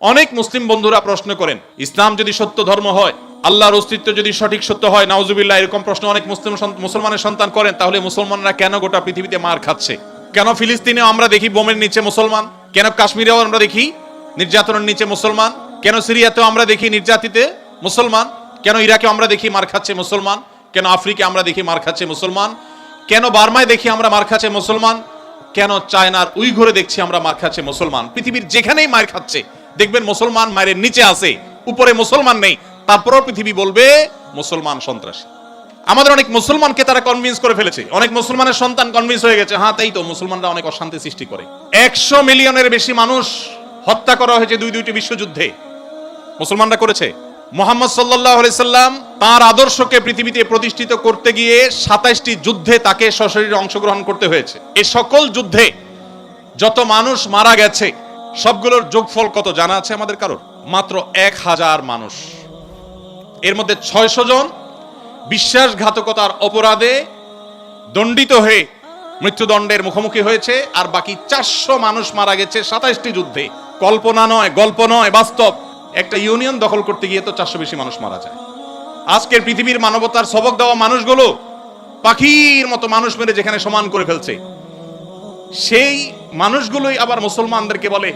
অনেক মুসলিম বন্ধুরা প্রশ্ন করেন, ইসলাম যদি সত্য ধর্ম হয়, আল্লাহর অস্তিত্ব যদি সঠিক সত্য হয়, নাউজুবিল্লাহ, এরকম প্রশ্ন অনেক মুসলমানের সন্তান করেন, তাহলে মুসলমানরা কেন গোটা পৃথিবীতে মার খাচ্ছে? কেন ফিলিস্তিনেও আমরা দেখি বোমের নিচে মুসলমান? কেন কাশ্মীরেও আমরা দেখি নির্যাতনের নিচে মুসলমান? কেন সিরিয়াতেও আমরা দেখি নির্যাতিতে মুসলমান? কেন ইরাকে আমরা দেখি মার খাচ্ছে মুসলমান? কেন আফ্রিকা আমরা দেখি মার খাচ্ছে মুসলমান? কেন বার্মায় দেখি আমরা মার খাচ্ছে মুসলমান? কেন চায়নার উইঘুরে দেখছি আমরা মার খাচ্ছে মুসলমান? পৃথিবীর যেখানেই মার খাচ্ছে দেখবেন মুসলমান মায়ের নিচে আছে, উপরে মুসলমান নেই, তারপরও পৃথিবী বলবে মুসলমান সন্ত্রাসী। আমাদের অনেক মুসলমানকে তারা কনভিন্স করে ফেলেছে, অনেক মুসলমানের সন্তান কনভিন্স হয়ে গেছে, হ্যাঁ তাই তো, মুসলমানরা অনেক অশান্তি সৃষ্টি করে। 100 মিলিয়নের বেশি মানুষ হত্যা করা হয়েছে দুইটি বিশ্বযুদ্ধে, মুসলমানরা করেছে। মুহাম্মদ সাল্লাল্লাহু আলাইহি সাল্লাম তার আদর্শকে পৃথিবীতে প্রতিষ্ঠিত করতে গিয়ে 27টি যুদ্ধে তাকে সশরীরে অংশগ্রহণ করতে হয়েছে। এই সকল যুদ্ধে যত মানুষ মারা গেছে সবগুলোর যোগফল কত জানা আছে আমাদের কারোর? মাত্র 1000 মানুষ। এর মধ্যে 600 জন বিশ্বাসঘাতকতার অপরাধে দণ্ডিত হয়ে মৃত্যুদণ্ডের মুখোমুখি হয়েছে, আর বাকি 400 মানুষ মারা গেছে 27টি যুদ্ধে। কল্পনা নয়, গল্প নয়, বাস্তব। একটা ইউনিয়ন দখল করতে গিয়ে তো 400 বেশি মানুষ মারা যায়। আজকের পৃথিবীর মানবতার সবক দেওয়া মানুষগুলো পাখির মতো মানুষ মেরে যেখানে সমান করে ফেলছে, সেই মানুষগুলোই আবার মুসলমানদেরকে বলে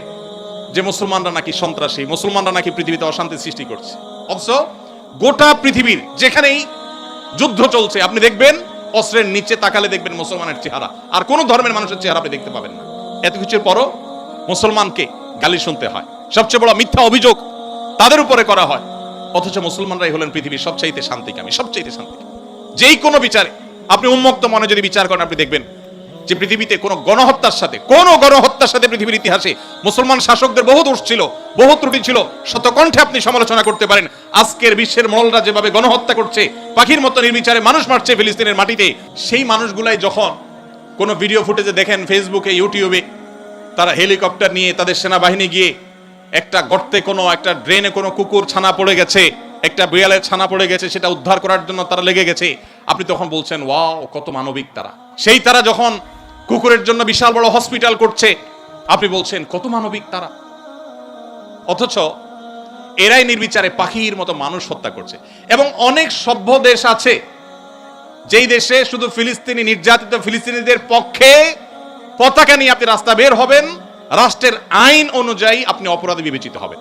যে মুসলমানরা নাকি সন্ত্রাসী, মুসলমানরা নাকি পৃথিবীতে অশান্তি সৃষ্টি করছে। অথচ গোটা পৃথিবীর যেখানেই যুদ্ধ চলছে আপনি দেখবেন অস্ত্রের নিচে তাকালে দেখবেন মুসলমানের চেহারা, আর কোন ধর্মের মানুষের চেহারা আপনি দেখতে পাবেন না। এত কিছুর পরও মুসলমানকে গালি শুনতে হয়, সবচেয়ে বড় মিথ্যা অভিযোগ তাদের উপরে করা হয়। অথচ মুসলমানরাই হলেন পৃথিবীর সবচাইতে শান্তিকামী, সবচাইতে শান্তিকামী। যেই কোনো বিচারে আপনি উন্মুক্ত মনে যদি বিচার করেন, আপনি দেখবেন যে পৃথিবীতে কোনো গণহত্যার সাথে পৃথিবীর ইতিহাসে মুসলমান শাসকদের বহু দোষ ছিল, বহু ত্রুটি ছিল, শতকণ্ঠে আপনি সমালোচনা করতে পারেন। আজকের বিশ্বের মোড়লরা যেভাবে গণহত্যা করছে, পাখির মতো নির্বিচারে মানুষ মারছে ফিলিস্তিনের মাটিতে, সেই মানুষগুলাই যখন কোনো ভিডিও ফুটেজে দেখেন ফেসবুকে, ইউটিউবে, তারা হেলিকপ্টার নিয়ে তাদের সেনাবাহিনী গিয়ে একটা গর্তে, কোনো একটা ড্রেনে কোনো কুকুর ছানা পড়ে গেছে, একটা বিড়ালের ছানা পড়ে গেছে, সেটা উদ্ধার করার জন্য তারা লেগে গেছে, আপনি তখন বলছেন ওয়াও কত মানবিক তারা। সেই তারা যখন কুকুরের জন্য বিশাল বড় হসপিটাল করছে, আপনি বলছেন কত মানবিক তারা। অথচ এরাই নির্বিচারে পাখির মতো মানুষ হত্যা করছে। এবং অনেক সভ্য দেশ আছে যেই দেশে শুধু ফিলিস্তিনি নির্যাতিত ফিলিস্তিনিদের পক্ষে পতাকা নিয়ে আপনি রাস্তা বের হবেন, রাষ্ট্রের আইন অনুযায়ী আপনি অপরাধী বিবেচিত হবেন।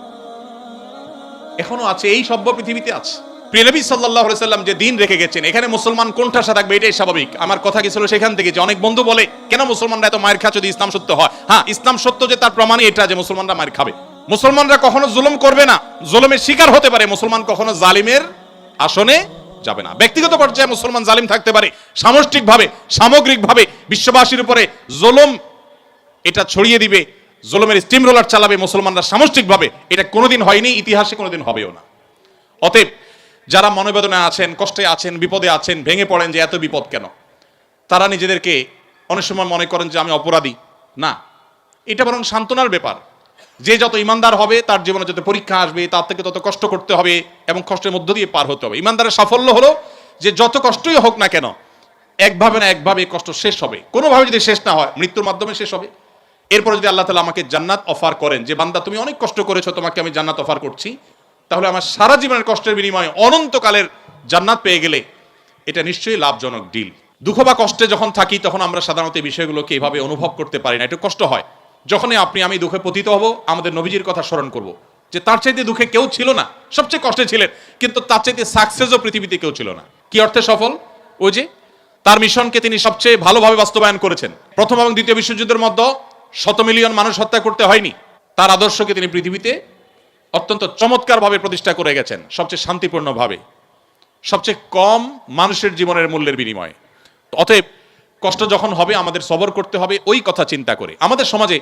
এখনো আছে, এই সভ্য পৃথিবীতে আছে। প্রিয় নবী সাল্লাল্লাহু আলাইহি সাল্লাম যে দিন রেখে গেছেন, এখানে মুসলমান কোণঠাসা থাকবে, এটাই স্বাভাবিক। আমার কথা কি ছিল সেখান থেকে যে অনেক বন্ধু বলে কেন মুসলমানরা এত মার খাচ্ছে যদি ইসলাম সত্য হয়? হ্যাঁ, ইসলাম সত্য যে তার প্রমাণই এটা যে মুসলমানরা মার খাবে। মুসলমানরা কখনো জুলুম করবে না, জুলুমের শিকার হতে পারে, মুসলমান কখনো জালিমের আসনে যাবে না। ব্যক্তিগত পর্যায়ে মুসলমান জালিম থাকতে পারে, সামষ্টিকভাবে সামগ্রিকভাবে বিশ্ববাসীর উপরে জুলুম এটা ছড়িয়ে দিবে, জুলুমের স্টিম রোলার চালাবে মুসলমানরা সামষ্টিকভাবে, এটা কোনোদিন হয়নি, ইতিহাসে কোনোদিন হবেও না। অতএব যারা মনোবেদনায় আছেন, কষ্টে আছেন, বিপদে আছেন, ভেঙে পড়েন যে এত বিপদ কেন, তারা নিজেদেরকে অনেক সময় মনে করেন যে আমি অপরাধী। না, এটা বরং সান্ত্বনার ব্যাপার। যে যত ইমানদার হবে তার জীবনে যত পরীক্ষা আসবে তার থেকে তত কষ্ট করতে হবে এবং কষ্টের মধ্য দিয়ে পার হতে হবে। ইমানদারের সাফল্য হলো যে যত কষ্টই হোক না কেন একভাবে না একভাবে কষ্ট শেষ হবে। কোনোভাবে যদি শেষ না হয়, মৃত্যুর মাধ্যমে শেষ হবে। এরপরে যদি আল্লাহ তাআলা আমাকে জান্নাত অফার করেন যে বান্দা তুমি অনেক কষ্ট করেছো, তোমাকে আমি জান্নাত অফার করছি, তাহলে আমার সারা জীবনের কষ্টের বিনিময়ে অনন্তকালের জান্নাত পেয়ে গেলে এটা নিশ্চয়ই লাভজনক ডিল। দুঃখ বা কষ্টে যখন থাকি তখন আমরা সাধারণত এই বিষয়গুলোকে এভাবে অনুভব করতে পারি না, একটু কষ্ট হয়। যখনই আমি দুঃখে পতিত হব, আমাদের নবীজির কথা স্মরণ করব যে তার চাইতে দুঃখে কেউ ছিল না, সবচেয়ে কষ্টে ছিলেন, কিন্তু তার চাইতে সাকসেসও পৃথিবীতে কেউ ছিল না। কি অর্থে সফল? ওই যে তার মিশনকে তিনি সবচেয়ে ভালোভাবে বাস্তবায়ন করেছেন। প্রথম এবং দ্বিতীয় বিশ্বযুদ্ধের মধ্যে 100 মিলিয়ন মানুষ হত্যা করতে হয়নি। তার আদর্শকে তিনি পৃথিবীতে অত্যন্ত চমৎকারভাবে প্রতিষ্ঠা করে গেছেন, সবচেয়ে শান্তিপূর্ণভাবে, সবচেয়ে কম মানুষের জীবনের মূল্যের বিনিময়ে। অতএব কষ্ট যখন হবে আমাদের সবর করতে হবে ওই কথা চিন্তা করে। আমাদের সমাজে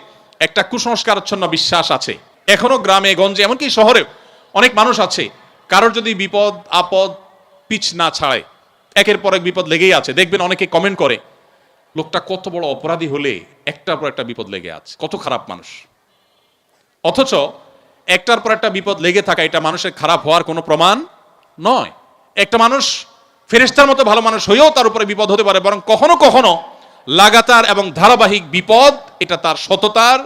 একটা কুসংস্কারাচ্ছন্ন বিশ্বাস আছে এখনো, গ্রামে গঞ্জে এমনকি শহরেও অনেক মানুষ আছে, কারোর যদি বিপদ আপদ পিছ না ছাড়ে, একের পর এক বিপদ লেগেই আছে। দেখবেন অনেকে কমেন্ট করে লোকটা কত বড় অপরাধী হলে একটার পর একটা বিপদ লেগে আছে, কত খারাপ মানুষ। অথচ একটার পর একটা বিপদ লেগে থাকা এটা মানুষের খারাপ হওয়ার কোনো প্রমাণ নয়। একটা মানুষ ফেরেশতার মতো ভালো মানুষ হয়েও তার উপরে বিপদ হতে পারে, বরং কখনো কখনো লাগাতার এবং ধারাবাহিক বিপদ এটা তার সততার,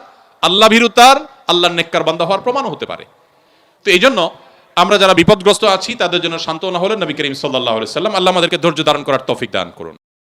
আল্লাহ ভীরুতার আল্লাহর নেককার বান্দা হওয়ার প্রমাণও হতে পারে। তো এই জন্য আমরা যারা বিপদগ্রস্ত আছি তাদের জন্য সান্ত্বনা হলেন নবী করিম সাল্লাল্লাহু আলাইহি ওয়াসাল্লাম। আল্লাহ আমাদেরকে ধৈর্য ধারণ করার তৌফিক দান করুন।